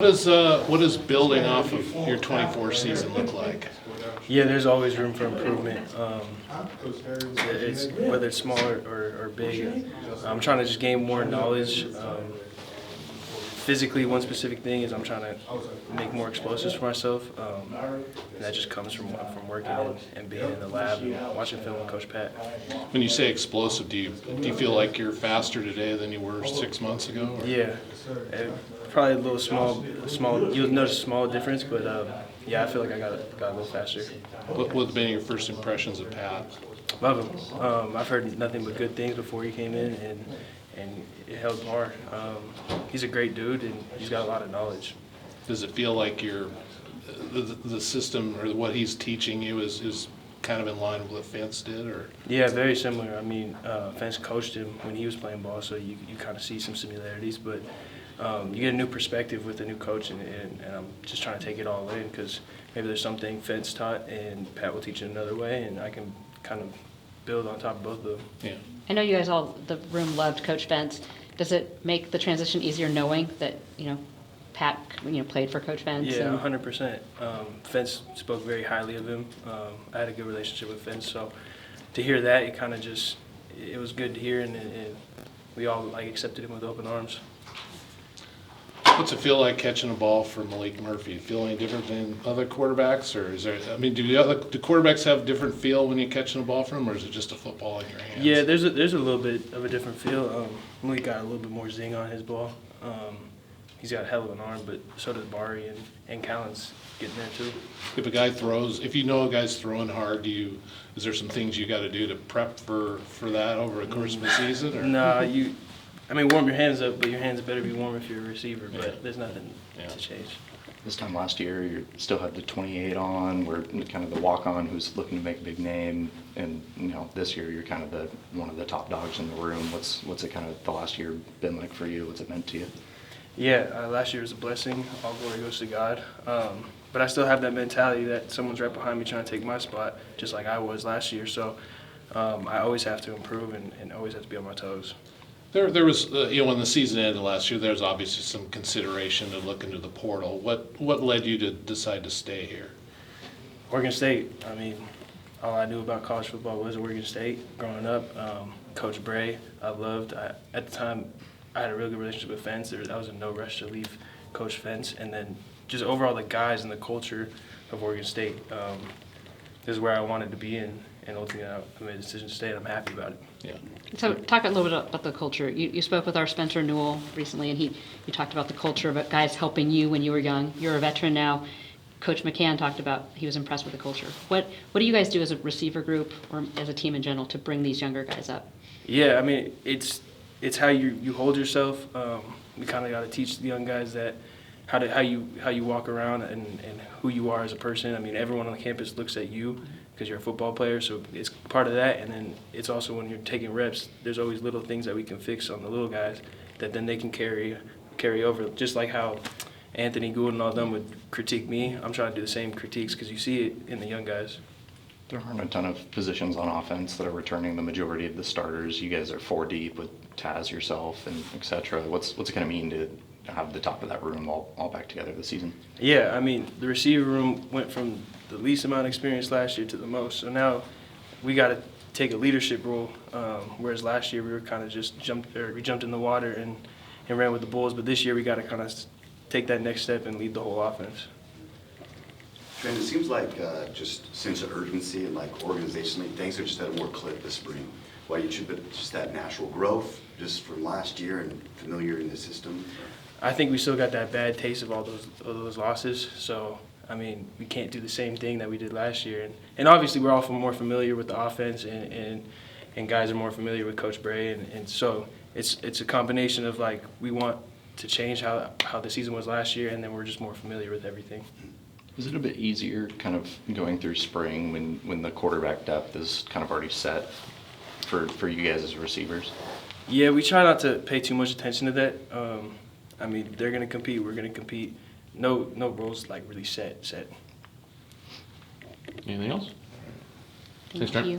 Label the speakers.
Speaker 1: What does building off of your 24 season look like?
Speaker 2: Yeah, there's always room for improvement. Whether it's small or big. I'm trying to just gain more knowledge. Physically, one specific thing is I'm trying to make more explosives for myself. And that just comes from working and being in the lab and watching film with Coach Pat.
Speaker 1: When you say explosive, do you feel like you're faster today than you were 6 months ago? Or?
Speaker 2: Yeah, probably a little small. You'll notice a small difference, but yeah, I feel like I got a little faster.
Speaker 1: What have been your first impressions of Pat?
Speaker 2: Love him. I've heard nothing but good things before he came in, and it held par. He's a great dude, and he's got a lot of knowledge.
Speaker 1: Does it feel like the system or what he's teaching you is kind of in line with what Fence did? Or?
Speaker 2: Yeah, very similar. I mean, Fence coached him when he was playing ball, so you kind of see some similarities, but you get a new perspective with the new coach, and I'm just trying to take it all in because maybe there's something Fence taught and Pat will teach it another way, and I can kind of build on top of both of them.
Speaker 1: Yeah.
Speaker 3: I know you guys all, the room loved Coach Fence. Does it make the transition easier knowing that, Pat, played for Coach Fence?
Speaker 2: Yeah, 100%. Fence spoke very highly of him. I had a good relationship with Fence, so to hear that, it was good to hear, and we all accepted him with open arms.
Speaker 1: What's it feel like catching a ball from Malik Murphy? Feel any different than other quarterbacks, or is there? I mean, do quarterbacks have different feel when you're catching a ball from him, or is it just a football in your hands?
Speaker 2: Yeah, there's a little bit of a different feel. Malik got a little bit more zing on his ball. He's got a hell of an arm, but so does Bari and Callan's getting there too.
Speaker 1: If you know a guy's throwing hard, is there some things you got to do to prep for that over the course of the season? Or?
Speaker 2: No, warm your hands up, but your hands better be warm if you're a receiver, but there's nothing to change.
Speaker 4: This time last year, you still had the 28 on, where kind of the walk-on who's looking to make a big name, and this year you're kind of one of the top dogs in the room. What's it kind of the last year been like for you? What's it meant to you?
Speaker 2: Yeah, last year was a blessing. All glory goes to God. But I still have that mentality that someone's right behind me trying to take my spot, just like I was last year. So I always have to improve and always have to be on my toes.
Speaker 1: There was, when the season ended last year, there's obviously some consideration to look into the portal. What led you to decide to stay here?
Speaker 2: Oregon State. I mean, all I knew about college football was Oregon State growing up. Coach Bray, I loved. At the time, I had a real good relationship with Fence. I was in no rush to leave Coach Fence. And then just overall the guys and the culture of Oregon State. This is where I wanted to be in. And ultimately, I made a decision to stay, and I'm happy about it.
Speaker 1: Yeah.
Speaker 3: So talk a little bit about the culture. You spoke with our Spencer Newell recently, and you talked about the culture of guys helping you when you were young. You're a veteran now. Coach McCann talked about he was impressed with the culture. What do you guys do as a receiver group or as a team in general to bring these younger guys up?
Speaker 2: Yeah, I mean, it's how you hold yourself. We kind of got to teach the young guys that how you walk around and who you are as a person. I mean, everyone on the campus looks at you because you're a football player, so it's part of that. And then it's also when you're taking reps, there's always little things that we can fix on the little guys that then they can carry over. Just like how Anthony Gould and all them would critique me, I'm trying to do the same critiques because you see it in the young guys.
Speaker 4: There aren't a ton of positions on offense that are returning the majority of the starters. You guys are 4 deep with Taz, yourself, and et cetera. What's it going to mean to have the top of that room all back together this season?
Speaker 2: Yeah, I mean, the receiver room went from the least amount of experience last year to the most. So now we got to take a leadership role, whereas last year we were kind of just jumped in the water and ran with the Bulls. But this year we got to kind of take that next step and lead the whole offense.
Speaker 5: Trent, it seems like just sense of urgency and organizationally, things are just at a more clip this spring. Why you should, but just that natural growth just from last year and familiar in the system.
Speaker 2: I think we still got that bad taste of all those losses. So, I mean, we can't do the same thing that we did last year. And obviously we're all more familiar with the offense and guys are more familiar with Coach Bray. And so it's a combination of we want to change how the season was last year, and then we're just more familiar with everything.
Speaker 4: Is it a bit easier kind of going through spring when the quarterback depth is kind of already set for you guys as receivers?
Speaker 2: Yeah, we try not to pay too much attention to that. I mean, they're going to compete. We're going to compete. No roles really set.
Speaker 1: Anything else?
Speaker 3: Thank you.